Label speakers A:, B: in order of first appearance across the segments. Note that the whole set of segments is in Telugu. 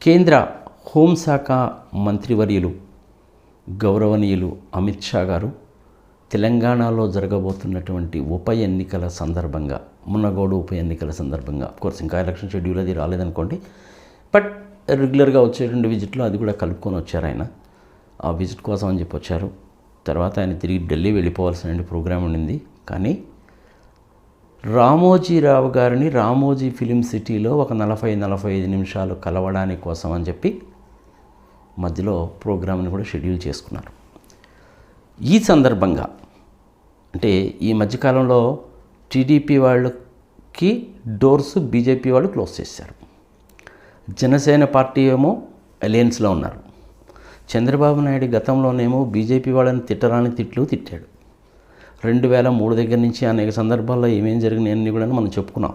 A: కేంద్ర హోంశాఖ మంత్రివర్యులు గౌరవనీయులు అమిత్ షా గారు తెలంగాణలో జరగబోతున్నటువంటి ఉప ఎన్నికల సందర్భంగా, మున్నగోడు ఉప ఎన్నికల సందర్భంగా, కోర్స్ ఇంకా ఎలక్షన్ షెడ్యూల్ అది రాలేదనుకోండి, బట్ రెగ్యులర్గా వచ్చేటువంటి విజిట్లో అది కూడా కలుపుకొని వచ్చారు. ఆయన ఆ విజిట్ కోసం అని చెప్పి వచ్చారు. తర్వాత ఆయన తిరిగి ఢిల్లీ వెళ్ళిపోవాల్సిన ప్రోగ్రాం ఉండింది. కానీ రామోజీరావు గారిని రామోజీ ఫిలిం సిటీలో ఒక 40-45 నిమిషాలు కలవడానికి కోసం అని చెప్పి మధ్యలో ప్రోగ్రామ్ని కూడా షెడ్యూల్ చేసుకున్నారు. ఈ సందర్భంగా అంటే ఈ మధ్యకాలంలో టీడీపీ వాళ్ళకి డోర్స్ బీజేపీ వాళ్ళు క్లోజ్ చేశారు. జనసేన పార్టీ ఏమో అలయన్స్లో ఉన్నారు. చంద్రబాబు నాయుడు గతంలోనేమో బీజేపీ వాళ్ళని తిట్టరాని తిట్లు తిట్టాడు. 2003 దగ్గర నుంచి అనేక సందర్భాల్లో ఏమేం జరిగినాయన్నీ కూడా మనం చెప్పుకున్నాం.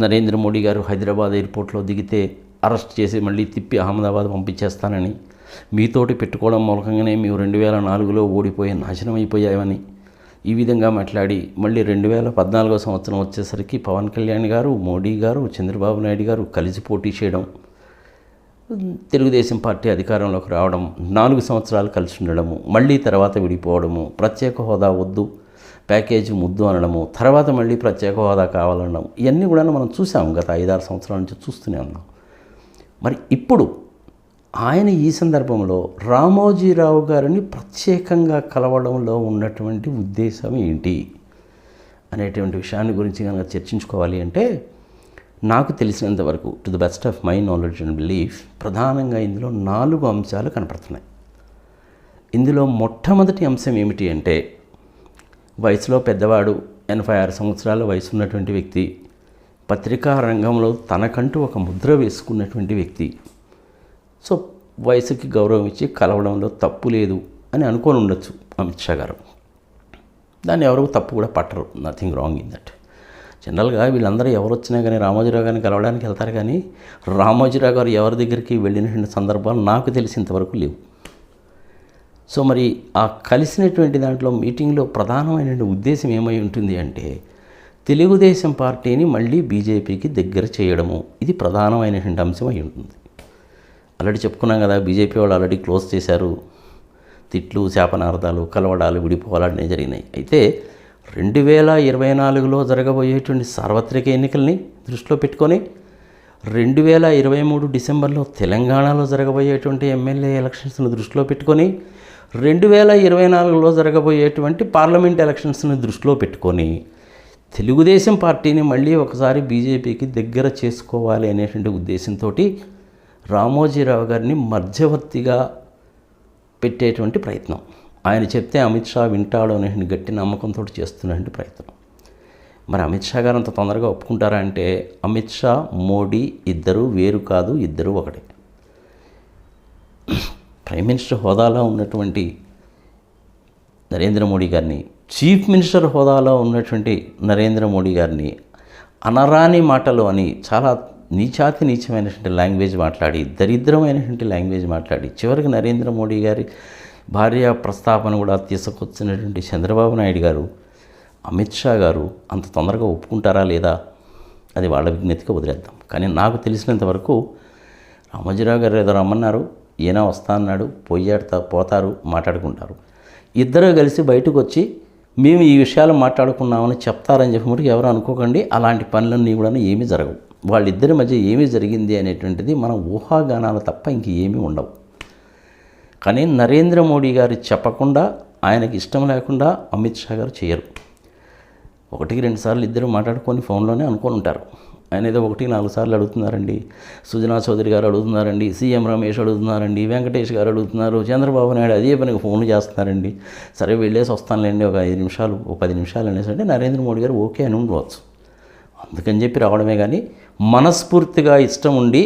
A: నరేంద్ర మోడీ గారు హైదరాబాద్ ఎయిర్పోర్ట్లో దిగితే అరెస్ట్ చేసి మళ్ళీ తిప్పి అహ్మదాబాద్ పంపించేస్తానని, మీతోటి పెట్టుకోవడం మూలకంగానే మేము 2004లో ఓడిపోయి నాశనం అయిపోయామని ఈ విధంగా మాట్లాడి మళ్ళీ 2014 సంవత్సరం వచ్చేసరికి పవన్ కళ్యాణ్ గారు, మోడీ గారు, చంద్రబాబు నాయుడు గారు కలిసి పోటీ చేయడం, తెలుగుదేశం పార్టీ అధికారంలోకి రావడం, 4 సంవత్సరాలు కలిసి ఉండడము, మళ్ళీ తర్వాత విడిపోవడము, ప్రత్యేక హోదా వద్దు ప్యాకేజీ ముద్దు అనడము, తర్వాత మళ్ళీ ప్రత్యేక హోదా కావాలనడం, ఇవన్నీ కూడా మనం చూసాము. గత 5-6 సంవత్సరాల నుంచి చూస్తూనే ఉన్నాం. మరి ఇప్పుడు ఆయన ఈ సందర్భంలో రామోజీరావు గారిని ప్రత్యేకంగా కలవడంలో ఉన్నటువంటి ఉద్దేశం ఏంటి అనేటువంటి విషయాన్ని గురించి కనుక చర్చించుకోవాలి అంటే, నాకు తెలిసినంతవరకు to the best of my knowledge and belief ప్రధానంగా ఇందులో 4 అంశాలు కనపడుతున్నాయి. ఇందులో మొట్టమొదటి అంశం ఏమిటి అంటే, వయసులో పెద్దవాడు, 86 సంవత్సరాల వయసు ఉన్నటువంటి వ్యక్తి, పత్రికా రంగంలో తనకంటూ ఒక ముద్ర వేసుకున్నటువంటి వ్యక్తి. సో వయసుకి గౌరవం ఇచ్చి కలవడంలో తప్పు లేదు అని అనుకొని ఉండొచ్చు అమిత్ షా గారు. దాన్ని ఎవరు తప్పు కూడా పట్టరు. Nothing wrong in that. జనరల్గా వీళ్ళందరూ ఎవరు వచ్చినా కానీ రామోజీరావు గారిని కలవడానికి వెళ్తారు, కానీ రామోజీరావు గారు ఎవరి దగ్గరికి వెళ్ళిన సందర్భాలు నాకు తెలిసినంతవరకు లేవు. సో మరి ఆ కలిసినటువంటి దాంట్లో మీటింగ్లో ప్రధానమైన ఉద్దేశం ఏమై ఉంటుంది అంటే, తెలుగుదేశం పార్టీని మళ్ళీ బీజేపీకి దగ్గర చేయడము. ఇది ప్రధానమైనటువంటి అంశం అయి ఉంటుంది. ఆల్రెడీ చెప్పుకున్నాం కదా, బీజేపీ వాళ్ళు ఆల్రెడీ క్లోజ్ చేశారు. తిట్లు, శాపనార్థాలు, కలవడాలు, విడిపోవాలనే జరిగినాయి. అయితే 2024లో జరగబోయేటువంటి సార్వత్రిక ఎన్నికల్ని దృష్టిలో పెట్టుకొని 2023 డిసెంబర్లో తెలంగాణలో జరగబోయేటువంటి ఎమ్మెల్యే ఎలక్షన్స్ను దృష్టిలో పెట్టుకొని 2024లో జరగబోయేటువంటి పార్లమెంట్ ఎలక్షన్స్ను దృష్టిలో పెట్టుకొని తెలుగుదేశం పార్టీని మళ్ళీ ఒకసారి బీజేపీకి దగ్గర చేసుకోవాలి అనేటువంటి ఉద్దేశంతో రామోజీరావు గారిని మధ్యవర్తిగా పెట్టేటువంటి ప్రయత్నం, ఆయన చెప్తే అమిత్ షా వింటాడు అనేటువంటి గట్టి నమ్మకంతో చేస్తున్నటువంటి ప్రయత్నం. మరి అమిత్ షా గారు అంత తొందరగా ఒప్పుకుంటారా అంటే, అమిత్ షా, మోడీ ఇద్దరు వేరు కాదు, ఇద్దరు ఒకటే. ప్రైమ్ మినిస్టర్ హోదాలో ఉన్నటువంటి నరేంద్ర మోడీ గారిని, చీఫ్ మినిస్టర్ హోదాలో ఉన్నటువంటి నరేంద్ర మోడీ గారిని అనరాని మాటలు అని చాలా నీచమైనటువంటి లాంగ్వేజ్ మాట్లాడి, దరిద్రమైనటువంటి లాంగ్వేజ్ మాట్లాడి, చివరికి నరేంద్ర మోడీ గారి భార్య ప్రస్తావన కూడా తీసుకొచ్చినటువంటి చంద్రబాబు నాయుడు గారు, అమిత్ షా గారు అంత తొందరగా ఒప్పుకుంటారా లేదా అది వాళ్ళ విజ్ఞతగా వదిలేద్దాం. కానీ నాకు తెలిసినంతవరకు రామోజీరావు గారు ఏదో రమ్మన్నారు, ఈయన వస్తా అన్నాడు, పోతారు, మాట్లాడుకుంటారు. ఇద్దరు కలిసి బయటకు వచ్చి మేము ఈ విషయాలు మాట్లాడుకున్నామని చెప్తారని చెప్పి మటుకు ఎవరు అనుకోకండి. అలాంటి పనులన్నీ కూడా ఏమీ జరగవు. వాళ్ళిద్దరి మధ్య ఏమీ జరిగింది అనేటువంటిది మన ఊహాగానాలు తప్ప ఇంక ఏమీ ఉండవు. కానీ నరేంద్ర మోడీ గారు చెప్పకుండా, ఆయనకి ఇష్టం లేకుండా అమిత్ షా గారు చేయరు. 1-2 సార్లు ఇద్దరు మాట్లాడుకొని ఫోన్లోనే అనుకొని ఉంటారు. ఆయన ఏదో 1-4 సార్లు అడుగుతున్నారండి, సుజనా చౌదరి గారు అడుగుతున్నారండి, సీఎం రమేష్ అడుగుతున్నారండి, వెంకటేష్ గారు అడుగుతున్నారు, చంద్రబాబు నాయుడు అదే పనికి ఫోన్లు చేస్తున్నారండి. సరే వెళ్ళేసి వస్తానులేండి ఒక 5 నిమిషాలు, ఒక 10 నిమిషాలు అనేసి అంటే నరేంద్ర మోడీ గారు ఓకే అని ఉండవచ్చు. అందుకని చెప్పి రావడమే కానీ మనస్ఫూర్తిగా ఇష్టం ఉండి,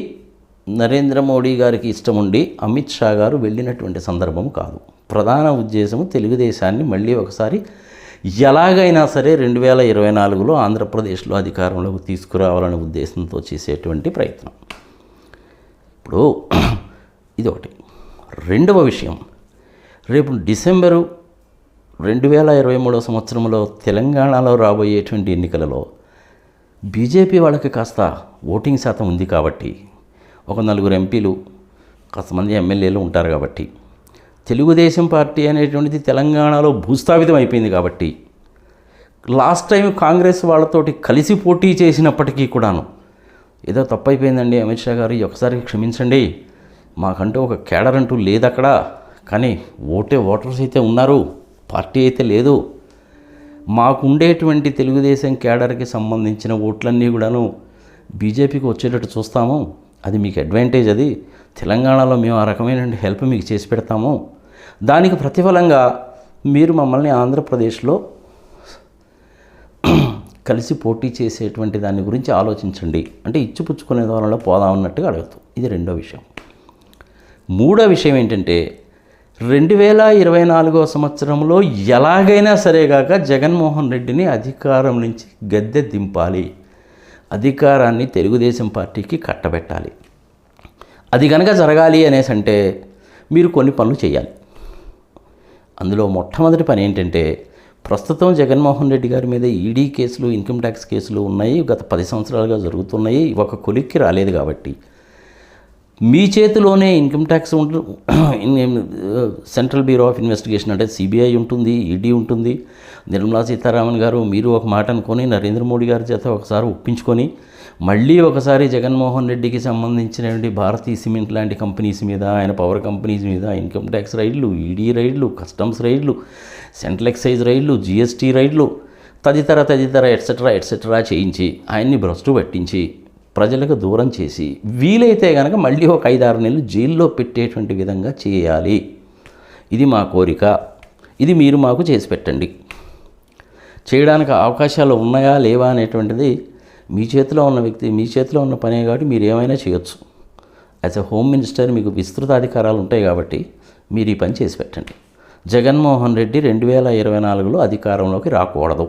A: నరేంద్ర మోడీ గారికి ఇష్టం ఉండి అమిత్ షా గారు వెళ్ళినటువంటి సందర్భం కాదు. ప్రధాన ఉద్దేశము తెలుగుదేశాన్ని మళ్ళీ ఒకసారి ఎలాగైనా సరే 2024లో ఆంధ్రప్రదేశ్లో అధికారంలోకి తీసుకురావాలనే ఉద్దేశంతో చేసేటువంటి ప్రయత్నం. ఇప్పుడు ఇది ఒకటి. రెండవ విషయం, రేపు డిసెంబరు 2023 సంవత్సరంలో తెలంగాణలో రాబోయేటువంటి ఎన్నికలలో బీజేపీ వాళ్ళకి కాస్త ఓటింగ్ శాతం ఉంది కాబట్టి, ఒక 4 ఎంపీలు, కాస్తమంది ఎమ్మెల్యేలు ఉంటారు కాబట్టి, తెలుగుదేశం పార్టీ అనేటువంటిది తెలంగాణలో భూస్థాపితం అయిపోయింది కాబట్టి, లాస్ట్ టైం కాంగ్రెస్ వాళ్ళతోటి కలిసి పోటీ చేసినప్పటికీ కూడాను ఏదో తప్పు అయిపోయిందండి అమిత్ షా గారు, ఒకసారి క్షమించండి, మాకంటూ ఒక కేడర్ అంటూ లేదు అక్కడ, కానీ ఓటర్స్ అయితే ఉన్నారు, పార్టీ అయితే లేదు, మాకుండేటువంటి తెలుగుదేశం కేడర్కి సంబంధించిన ఓట్లన్నీ కూడాను బీజేపీకి వచ్చేటట్టు చూస్తాము, అది మీకు అడ్వాంటేజ్, అది తెలంగాణలో మేము ఆ రకమైన హెల్ప్ మీకు చేసి పెడతాము, దానికి ప్రతిఫలంగా మీరు మమ్మల్ని ఆంధ్రప్రదేశ్లో కలిసి పోటీ చేసేటువంటి దాని గురించి ఆలోచించండి అంటే ఇచ్చిపుచ్చుకునే వాళ్ళలో పోదామన్నట్టుగా అడుగుతాం. ఇది రెండో విషయం. మూడో విషయం ఏంటంటే 2024 సంవత్సరంలో ఎలాగైనా సరేగాక జగన్మోహన్ రెడ్డిని అధికారం నుంచి గద్దె దింపాలి, అధికారాన్ని తెలుగుదేశం పార్టీకి కట్టబెట్టాలి. అది కనుక జరగాలి అనేసి అంటే మీరు కొన్ని పనులు చేయాలి. అందులో మొట్టమొదటి పని ఏంటంటే, ప్రస్తుతం జగన్మోహన్ రెడ్డి గారి మీద ఈడీ కేసులు, ఇన్కమ్ ట్యాక్స్ కేసులు ఉన్నాయి, గత 10 సంవత్సరాలుగా జరుగుతున్నాయి, ఒక కొలిక్కి రాలేదు కాబట్టి మీ చేతిలోనే income tax central bureau of investigation అంటే సిబిఐ ఉంటుంది, ఈడీ ఉంటుంది. నిర్మలా సీతారామన్ గారు మీరు ఒక మాట అనుకొని నరేంద్ర మోడీ గారి చేత ఒకసారి ఒప్పించుకొని మళ్ళీ ఒకసారి జగన్మోహన్ రెడ్డికి సంబంధించినటువంటి భారతీయ సిమెంట్ లాంటి కంపెనీస్ మీద, ఆయన పవర్ కంపెనీస్ మీద ఇన్కమ్ ట్యాక్స్ రైడ్లు, ఈడీ రైడ్లు, కస్టమ్స్ రైడ్లు, సెంట్రల్ ఎక్సైజ్ రైడ్లు, జిఎస్టీ రైడ్లు తదితర ఎట్సెట్రా చేయించి ఆయన్ని భ్రష్టు పట్టించి ప్రజలకు దూరం చేసి వీలైతే కనుక మళ్ళీ ఒక 5-6 నెలలు జైల్లో పెట్టేటువంటి విధంగా చేయాలి. ఇది మా కోరిక, ఇది మీరు మాకు చేసి పెట్టండి. చేయడానికి అవకాశాలు ఉన్నాయా లేవా అనేటువంటిది మీ చేతిలో ఉన్న వ్యక్తి, మీ చేతిలో ఉన్న పనే కాబట్టి మీరు ఏమైనా చేయొచ్చు. యాజ్ ఎ హోమ్ మినిస్టర్ మీకు విస్తృత అధికారాలు ఉంటాయి కాబట్టి మీరు ఈ పని చేసి పెట్టండి. జగన్మోహన్ రెడ్డి 2024లో అధికారంలోకి రాకూడదు.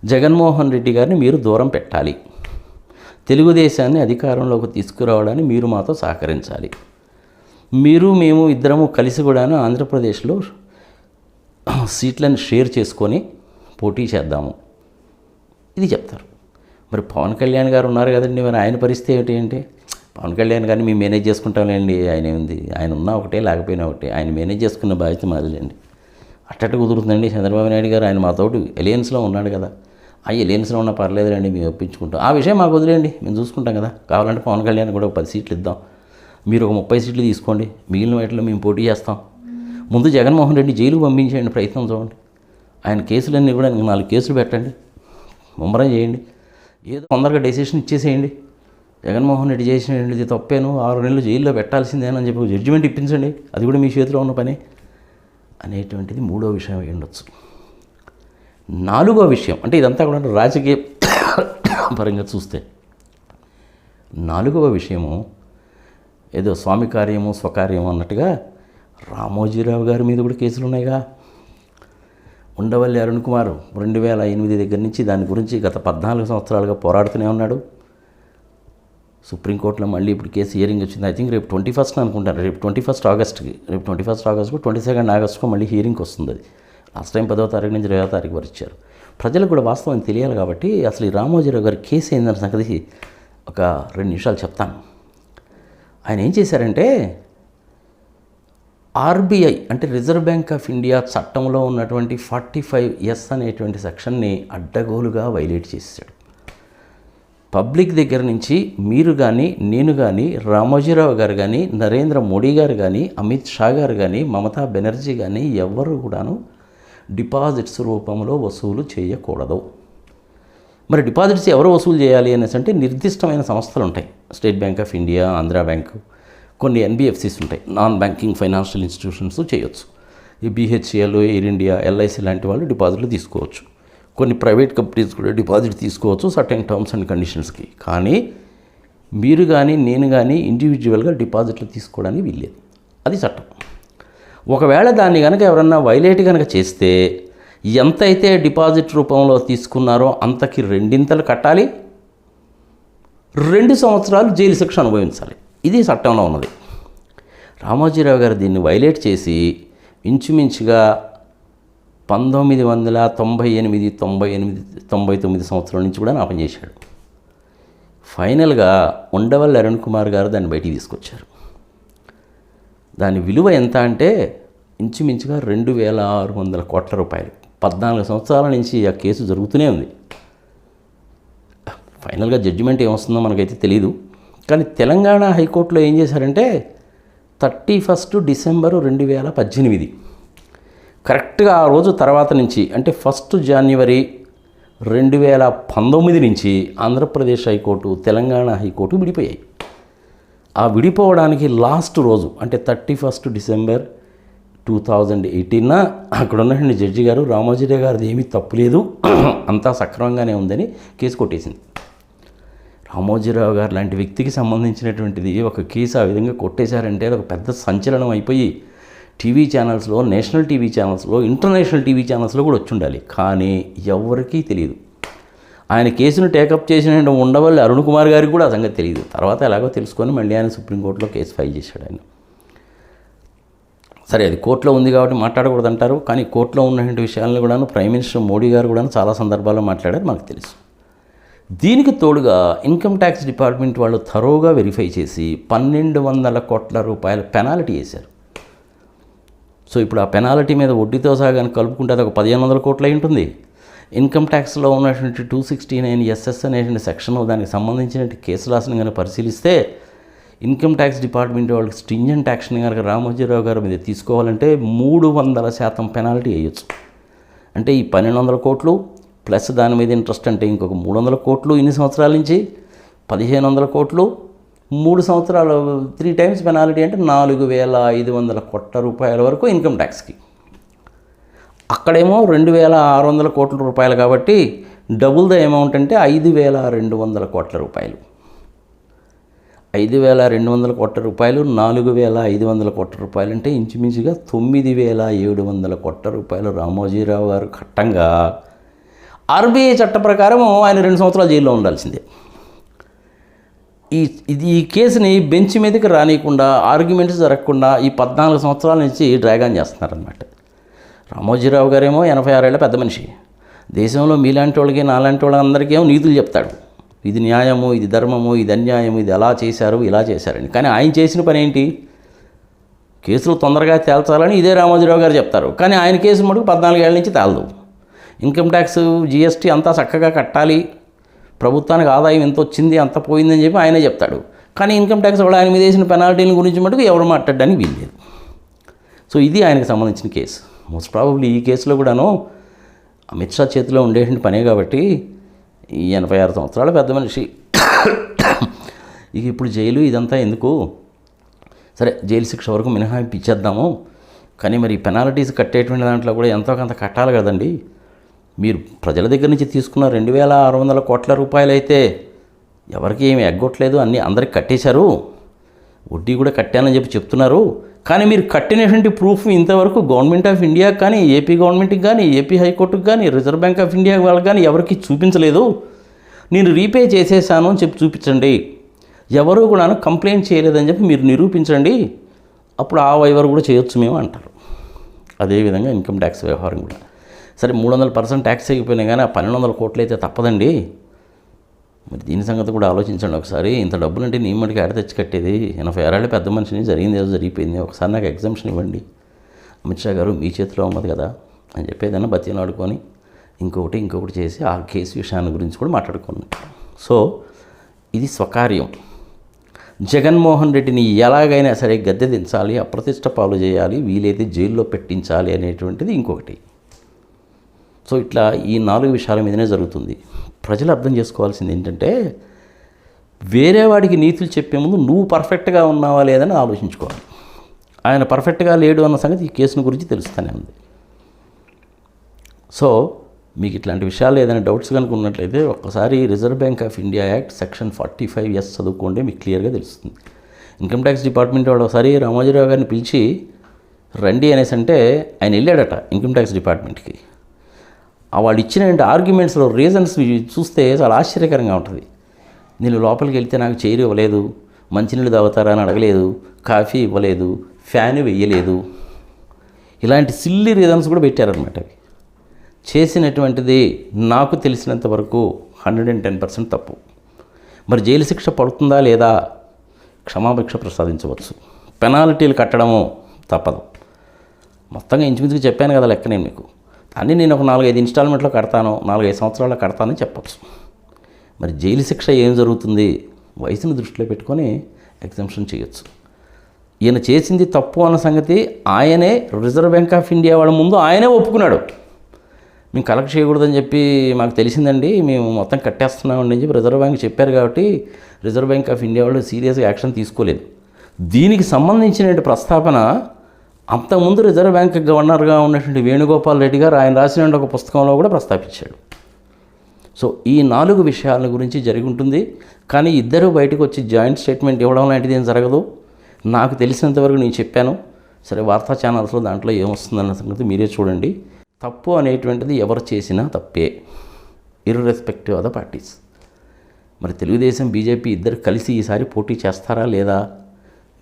A: జగన్మోహన్ రెడ్డి గారిని మీరు దూరం పెట్టాలి. తెలుగుదేశాన్ని అధికారంలోకి తీసుకురావడానికి మీరు మాతో సహకరించాలి. మేము ఇద్దరము కలిసి కూడాను ఆంధ్రప్రదేశ్లో సీట్లను షేర్ చేసుకొని పోటీ చేద్దాము, ఇది చెప్తారు. మరి పవన్ కళ్యాణ్ గారు ఉన్నారు కదండి, మరి ఆయన పరిస్థితి ఏమిటి అంటే, పవన్ కళ్యాణ్ గారిని మేము మేనేజ్ చేసుకుంటాంలేండి, ఆయన ఏంది, ఆయన ఉన్నా ఒకటే లేకపోయినా ఒకటే, ఆయన మేనేజ్ చేసుకున్న బాధ్యత మాదిలేండి. అట్టట్టు కుదురుతుందండి. చంద్రబాబు నాయుడు గారు ఆయన మాతోటి ఎలియన్స్లో ఉన్నాడు కదా, ఆ ఎలియన్స్లో ఉన్నా పర్లేదులేండి, మేము ఒప్పించుకుంటాం, ఆ విషయం మాకు వదిలేండి, మేము చూసుకుంటాం కదా, కావాలంటే పవన్ కళ్యాణ్ కూడా ఒక 10 సీట్లు ఇద్దాం, మీరు ఒక 30 సీట్లు తీసుకోండి, మిగిలిన వాటిలో మేము పోటీ చేస్తాం. ముందు జగన్మోహన్ రెడ్డి జైలుకు పంపించేయండి, ప్రయత్నం చూడండి, ఆయన కేసులన్నీ కూడా 4 కేసులు పెట్టండి, ముమ్మరం చేయండి, ఏదో తొందరగా డెసిషన్ ఇచ్చేసేయండి. జగన్మోహన్ రెడ్డి చేసినది తప్పేను, 6 నెలలు జైల్లో పెట్టాల్సిందేనని చెప్పి జడ్జిమెంట్ ఇప్పించండి, అది కూడా మీ చేతిలో ఉన్న పని అనేటువంటిది మూడో విషయం అయి ఉండొచ్చు. నాలుగో విషయం అంటే ఇదంతా కూడా రాజకీయ పరంగా చూస్తే, నాలుగవ విషయము ఏదో స్వామి కార్యము స్వకార్యము అన్నట్టుగా రామోజీరావు గారి మీద కూడా కేసులు ఉన్నాయిగా. ఉండవల్లి అరుణ్ కుమార్ 2008 దగ్గర నుంచి దాని గురించి గత 14 సంవత్సరాలుగా పోరాడుతూనే ఉన్నాడు. సుప్రీంకోర్టులో మళ్ళీ ఇప్పుడు కేసు హియరింగ్ వచ్చింది. ఐ థింక్ రేపు 21st అనుకుంటాను, రేపు 21 ఆగస్ట్కి, రేపు 21 ఆగస్టుకు 22 ఆగస్టుకు మళ్ళీ హియరింగ్కి వస్తుంది. అది లాస్ట్ టైం 10వ తారీఖు నుంచి 20వ తారీఖు వరకు ఇచ్చారు. ప్రజలకు కూడా వాస్తవం తెలియాలి కాబట్టి అసలు ఈ రామోజీరావు గారి కేసు ఏందన్న సంగతి ఒక 2 నిమిషాలు చెప్తాను. ఆయన ఏం చేశారంటే, ఆర్బీఐ అంటే రిజర్వ్ బ్యాంక్ ఆఫ్ ఇండియా చట్టంలో ఉన్నటువంటి 45S అనేటువంటి సెక్షన్ని అడ్డగోలుగా వైలేట్ చేశాడు. పబ్లిక్ దగ్గర నుంచి మీరు కానీ, నేను కానీ, రామోజీరావు గారు కానీ, నరేంద్ర మోడీ గారు కానీ, అమిత్ షా గారు కానీ, మమతా బెనర్జీ కానీ ఎవరు కూడాను డిపాజిట్స్ రూపంలో వసూలు చేయకూడదు. మరి డిపాజిట్స్ ఎవరు వసూలు చేయాలి అనేసి అంటే నిర్దిష్టమైన సంస్థలు ఉంటాయి. State bank of India, Andhra bank, కొన్ని NBFCs ఉంటాయి, నాన్ బ్యాంకింగ్ ఫైనాన్షియల్ ఇన్స్టిట్యూషన్స్ చేయొచ్చు. ఈ BHCL, ఎయిర్ ఇండియా, LIC లాంటి వాళ్ళు డిపాజిట్లు తీసుకోవచ్చు. కొన్ని ప్రైవేట్ కంపెనీస్ కూడా డిపాజిట్ తీసుకోవచ్చు సర్టెన్ టర్మ్స్ అండ్ కండిషన్స్కి. కానీ మీరు కానీ, నేను కానీ ఇండివిజువల్గా డిపాజిట్లు తీసుకోవడానికి వీల్లేదు, అది చట్టం. ఒకవేళ దాన్ని కనుక ఎవరన్నా వైలేట్ కనుక చేస్తే ఎంతైతే డిపాజిట్ రూపంలో తీసుకున్నారో అంతకి 2 కట్టాలి, 2 సంవత్సరాలు జైలు శిక్ష అనుభవించాలి. ఇది చట్టంలో ఉన్నది. రామోజీరావు గారు దీన్ని వైలేట్ చేసి ఇంచుమించుగా 1998, 99 సంవత్సరాల నుంచి కూడా నా పనిచేశాడు. ఫైనల్గా ఉండవల్లి అరుణ్ కుమార్ గారు దాన్ని బయటికి తీసుకొచ్చారు. దాని విలువ ఎంత అంటే ఇంచుమించుగా 2,600 కోట్ల రూపాయలు. 14 సంవత్సరాల నుంచి ఆ కేసు జరుగుతూనే ఉంది. ఫైనల్గా జడ్జిమెంట్ ఏమొస్తుందో మనకైతే తెలియదు. కానీ తెలంగాణ హైకోర్టులో ఏం చేశారంటే 31 డిసెంబరు 2018 కరెక్ట్గా ఆ రోజు తర్వాత నుంచి అంటే 1 జనవరి 2019 నుంచి ఆంధ్రప్రదేశ్ హైకోర్టు, తెలంగాణ హైకోర్టు విడిపోయాయి. ఆ విడిపోవడానికి లాస్ట్ రోజు అంటే 31 డిసెంబర్ 2018 అక్కడ ఉన్నటువంటి జడ్జి గారు రామోజీరావు గారిది ఏమీ తప్పులేదు, అంతా సక్రమంగానే ఉందని కేసు కొట్టేసింది. రామోజీరావు గారు లాంటి వ్యక్తికి సంబంధించినటువంటిది ఒక కేసు ఆ విధంగా కొట్టేశారంటే అది ఒక పెద్ద సంచలనం అయిపోయి టీవీ ఛానల్స్లో, నేషనల్ టీవీ ఛానల్స్లో, ఇంటర్నేషనల్ టీవీ ఛానల్స్లో కూడా వచ్చి ఉండాలి. కానీ ఎవరికీ తెలియదు. ఆయన కేసును టేకప్ చేసిన ఉండవల్లి అరుణ్ కుమార్ గారికి కూడా ఆ సంగతి తెలియదు. తర్వాత ఎలాగో తెలుసుకొని మళ్ళీ ఆయన సుప్రీంకోర్టులో కేసు ఫైల్ చేశాడు ఆయన. సరే, అది కోర్టులో ఉంది కాబట్టి మాట్లాడకూడదు అంటారు. కానీ కోర్టులో ఉన్నటువంటి విషయాలను కూడాను ప్రైమ్ మినిస్టర్ మోడీ గారు కూడా చాలా సందర్భాల్లో మాట్లాడారు, మనకు తెలుసు. దీనికి తోడుగా ఇన్కమ్ ట్యాక్స్ డిపార్ట్మెంట్ వాళ్ళు థరోగా వెరిఫై చేసి 1,200 కోట్ల రూపాయల పెనాల్టీ వేశారు. సో ఇప్పుడు ఆ పెనాల్టీ మీద వడ్డీతో సహా కలుపుకుంటే అది ఒక 1,500 కోట్లు అయి ఉంటుంది. ఇన్కమ్ ట్యాక్స్లో ఉన్నటువంటి 269 SS అనేటువంటి సెక్షన్ దానికి సంబంధించిన కేసులాసను కనుక పరిశీలిస్తే ఇన్కమ్ ట్యాక్స్ డిపార్ట్మెంట్ వాళ్ళకి స్ట్రింజెంట్ యాక్షన్ కనుక రామోజీరావు గారి మీద తీసుకోవాలంటే 300% పెనాల్టీ వేయచ్చు. అంటే ఈ 1,200 కోట్లు ప్లస్ దాని మీద ఇంట్రెస్ట్ అంటే ఇంకొక 300 కోట్లు ఇన్ని సంవత్సరాల నుంచి 1,500 కోట్లు 3 సంవత్సరాలు 3 టైమ్స్ పెనాల్టీ అంటే 4,500 కోట్ల రూపాయల వరకు ఇన్కమ్ ట్యాక్స్కి. అక్కడేమో 2,600 కోట్ల రూపాయలు కాబట్టి డబుల్ ద అమౌంట్ అంటే 5,200 కోట్ల రూపాయలు. 5,200 కోట్ల రూపాయలు 4,500 కోట్ల రూపాయలు అంటే ఇంచుమించుగా 9,700 కోట్ల రూపాయలు రామోజీరావు గారు కట్టంగా ఆర్బీఐ చట్ట ప్రకారం ఆయన 2 సంవత్సరాలు జైల్లో ఉండాల్సిందే. ఈ కేసుని బెంచ్ మీదకి రానియకుండా, ఆర్గ్యుమెంట్స్ జరగకుండా ఈ 14 సంవత్సరాల నుంచి డ్రాగాన్ చేస్తున్నారనమాట. రామోజీరావు గారేమో 86 ఏళ్ళ పెద్ద మనిషి. దేశంలో మీలాంటి వాళ్ళకి నాలాంటి వాళ్ళందరికీ ఏమో నీతులు చెప్తాడు. ఇది న్యాయము, ఇది ధర్మము, ఇది అన్యాయము, ఇది ఎలా చేశారు, ఇలా చేశారని. కానీ ఆయన చేసిన పని ఏంటి? కేసులు తొందరగా తేల్చాలని ఇదే రామోజీరావు గారు చెప్తారు. కానీ ఆయన కేసు మటుకు 14 ఏళ్ళ నుంచి తేలదు. ఇన్కమ్ ట్యాక్స్, GST అంతా చక్కగా కట్టాలి, ప్రభుత్వానికి ఆదాయం ఎంత వచ్చింది అంత పోయిందని చెప్పి ఆయనే చెప్తాడు. కానీ ఇన్కమ్ ట్యాక్స్ వాళ్ళు ఆయన మీద వేసిన పెనాల్టీల గురించి మటుకు ఎవరు మాట్లాడడానికి వీల్లేదు. సో ఇది ఆయనకు సంబంధించిన కేసు. మోస్ట్ ప్రాబబ్లీ ఈ కేసులో కూడాను అమిత్ షా చేతిలో ఉండేటువంటి పనే కాబట్టి ఈ 86 సంవత్సరాల పెద్ద మనిషి ఇక ఇప్పుడు జైలు ఇదంతా ఎందుకు, సరే జైలు శిక్ష వరకు మినహాయింపు ఇచ్చేద్దాము. కానీ మరి పెనాల్టీస్ కట్టేటువంటి దాంట్లో కూడా ఎంతో కొంత కట్టాలి కదండి. మీరు ప్రజల దగ్గర నుంచి తీసుకున్న 2,600 కోట్ల రూపాయలు అయితే ఎవరికి ఏమి ఎగ్గొట్టలేదు, అన్నీ అందరికి కట్టేశారు, వడ్డీ కూడా కట్టానని చెప్పి చెప్తున్నారు. కానీ మీరు కట్టినటువంటి ప్రూఫ్ ఇంతవరకు గవర్నమెంట్ ఆఫ్ ఇండియా కానీ, ఏపీ గవర్నమెంట్కి కానీ, ఏపీ హైకోర్టుకి కానీ, రిజర్వ్ బ్యాంక్ ఆఫ్ ఇండియా వాళ్ళకి కానీ ఎవరికి చూపించలేదు. నేను రీపే చేసేసాను అని చెప్పి చూపించండి. ఎవరు కూడా కంప్లైంట్ చేయలేదని చెప్పి మీరు నిరూపించండి. అప్పుడు ఆ వైవర్ కూడా చేయొచ్చు మేము అంటారు. అదేవిధంగా ఇన్కమ్ ట్యాక్స్ వ్యవహారం కూడా సరే 300% ట్యాక్స్ అయిపోయినా కానీ ఆ 1,200 కోట్లు అయితే తప్పదండి. మరి దీని సంగతి కూడా ఆలోచించండి ఒకసారి. ఇంత డబ్బులు అంటే నీ మటుకు ఆడ తెచ్చి కట్టేది. 86 ఏళ్ళ పెద్ద మనిషిని జరిగింది ఏదో జరిగిపోయింది, ఒకసారి నాకు ఎగ్జామ్షన్ ఇవ్వండి అమిత్ షా గారు, మీ చేతిలో ఉన్నది కదా అని చెప్పేదన్నా బతిని ఆడుకొని ఇంకొకటి చేసి ఆ కేసు విషయాన్ని గురించి కూడా మాట్లాడుకోండి. సో ఇది స్వకార్యం. జగన్మోహన్ రెడ్డిని ఎలాగైనా సరే గద్దె దించాలి, అప్రతిష్ట పాలు చేయాలి, వీలైతే జైల్లో పెట్టించాలి అనేటువంటిది ఇంకొకటి. సో ఇట్లా ఈ 4 విషయాల మీదనే జరుగుతుంది. ప్రజలు అర్థం చేసుకోవాల్సింది ఏంటంటే వేరే వాడికి నీతులు చెప్పే ముందు నువ్వు పర్ఫెక్ట్గా ఉన్నావా లేదని ఆలోచించుకోవాలి. ఆయన పర్ఫెక్ట్గా లేడు అన్న సంగతి ఈ కేసును గురించి తెలుస్తూనే ఉంది. సో మీకు ఇట్లాంటి విషయాలు ఏదైనా డౌట్స్ కనుక ఉన్నట్లయితే ఒక్కసారి reserve bank of India act section 45S చదువుకోండి, మీకు క్లియర్గా తెలుస్తుంది. ఇన్కమ్ ట్యాక్స్ డిపార్ట్మెంట్ వాళ్ళు ఒకసారి రామోజీరావు గారిని పిలిచి రండి అనేసి అంటే ఆయన వెళ్ళాడట ఇన్కమ్ ట్యాక్స్ డిపార్ట్మెంట్కి. వాళ్ళు ఇచ్చిన ఆర్గ్యుమెంట్స్లో రీజన్స్ చూస్తే చాలా ఆశ్చర్యకరంగా ఉంటుంది. నేను లోపలికి వెళ్తే నాకు చైర్ ఇవ్వలేదు, మంచినీళ్ళు తాగుతారా అని అడగలేదు, కాఫీ ఇవ్వలేదు, ఫ్యాన్ వెయ్యలేదు, ఇలాంటి సిల్లీ రీజన్స్ కూడా పెట్టారనమాట అవి. చేసినటువంటిది నాకు తెలిసినంత వరకు 110% తప్పు. మరి జైలు శిక్ష పడుతుందా లేదా? క్షమాభిక్ష ప్రసాదించవచ్చు. పెనాల్టీలు కట్టడము తప్పదు. మొత్తంగా ఇంచుమించుగా చెప్పాను కదా లెక్క నేను మీకు. అన్నీ నేను ఒక 4-5 ఇన్స్టాల్మెంట్లో కడతాను, 4-5 సంవత్సరాల్లో కడతానని చెప్పచ్చు. మరి జైలు శిక్ష ఏం జరుగుతుంది? వయసును దృష్టిలో పెట్టుకొని ఎగ్జంప్షన్ చేయొచ్చు. ఈయన చేసింది తప్పు అన్న సంగతి ఆయనే రిజర్వ్ బ్యాంక్ ఆఫ్ ఇండియా వాళ్ళ ముందు ఆయనే ఒప్పుకున్నాడు. మేము కలెక్ట్ చేయకూడదని చెప్పి మాకు తెలిసిందండి, మేము మొత్తం కట్టేస్తున్నామండి అని చెప్పి రిజర్వ్ బ్యాంక్ చెప్పారు. కాబట్టి రిజర్వ్ బ్యాంక్ ఆఫ్ ఇండియా వాళ్ళు సీరియస్గా యాక్షన్ తీసుకోలేదు. దీనికి సంబంధించిన ప్రస్తావన అంతకుముందు రిజర్వ్ బ్యాంక్ గవర్నర్గా ఉన్నటువంటి వేణుగోపాల్ రెడ్డి గారు ఆయన రాసిన ఒక పుస్తకంలో కూడా ప్రస్తావించాడు. సో ఈ 4 విషయాల గురించి జరిగి ఉంటుంది. కానీ ఇద్దరు బయటకు వచ్చి జాయింట్ స్టేట్మెంట్ ఇవ్వడం లాంటిది ఏం జరగదు. నాకు తెలిసినంతవరకు నేను చెప్పాను. సరే, వార్తా ఛానల్స్లో దాంట్లో ఏమొస్తుందన్న సంగతి మీరే చూడండి. తప్పు అనేటువంటిది ఎవరు చేసినా తప్పే, ఇర్రెస్పెక్టివ్ ఆఫ్ ద పార్టీస్. మరి తెలుగుదేశం బీజేపీ ఇద్దరు కలిసి ఈసారి పోటీ చేస్తారా లేదా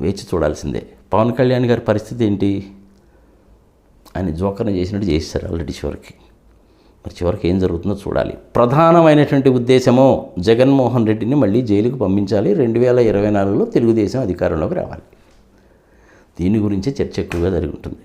A: వేచి చూడాల్సిందే. పవన్ కళ్యాణ్ గారి పరిస్థితి ఏంటి? ఆయన జోకర్ని చేసినట్టు చేశారు ఆల్రెడీ చివరికి. మరి చివరికి ఏం జరుగుతుందో చూడాలి. ప్రధానమైనటువంటి ఉద్దేశమో జగన్మోహన్ రెడ్డిని మళ్ళీ జైలుకు పంపించాలి, 2024లో తెలుగుదేశం అధికారంలోకి రావాలి. దీని గురించే చర్చ ఎక్కువగా జరిగి ఉంటుంది.